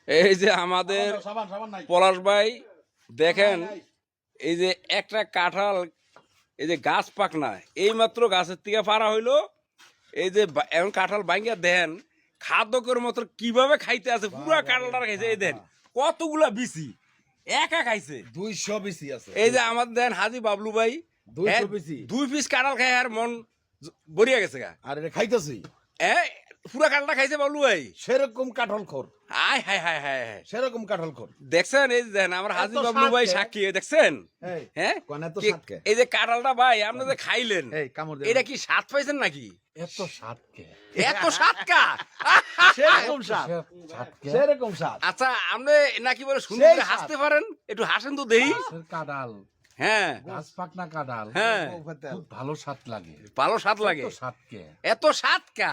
এই যে আমাদের পলাশ ভাই দেখেন, এই যে একটা কাঁঠাল, এই যে গাছ পাকনা এই মাত্র গাছের থেকে পারা হইলো। এই যে এখন কাঁঠাল ভাঙ্গিয়া দেন খাদ্যকের মতো কিভাবে খাইতে আছে, পুরা কাঁঠালটা খাইছে। এই দেন কতগুলা বিচি একা খাইছে, 200 বিসি আছে। এই যে আমাদের দেন হাজি বাবলু ভাই 200 বিসি। 2 পিস কাঁঠাল খাই আর মন ভরিয়া গেছে গা। আর এটা খাইতেছি পুরা কাঁঠালটা খাইছে বাবলু ভাই। সেরকম কাঁঠাল খোর, আয় হায় হায় হায় হায়, সেরকম কাঁঠাল খোর। দেখছেন এই যে দেন আমার হাজি এত বাবলু ভাই স্বাদ কে? সাক্ষী, দেখছেন এই, হ্যাঁ কোন এত কি- স্বাদ কে? এই যে কাঁঠালটা ভাই আপনি যে খাইলেন, এই কামড় দে। এটা কি স্বাদ পাইছেন নাকি? এত স্বাদ কে? এত স্বাদ কা? সেরকম স্বাদ, সেরকম স্বাদ। আচ্ছা আপনি নাকি বলে সুন্দর সেই করে স্বাদ। হাসতে পারেন, একটু হাসেন তো দেই। কাঁঠাল, হ্যাঁ গাছ পাকনা কাঁঠাল, হ্যাঁ, খুব ভালো স্বাদ লাগে। ভালো স্বাদ লাগে। তো স্বাদকে এত স্বাদ কা?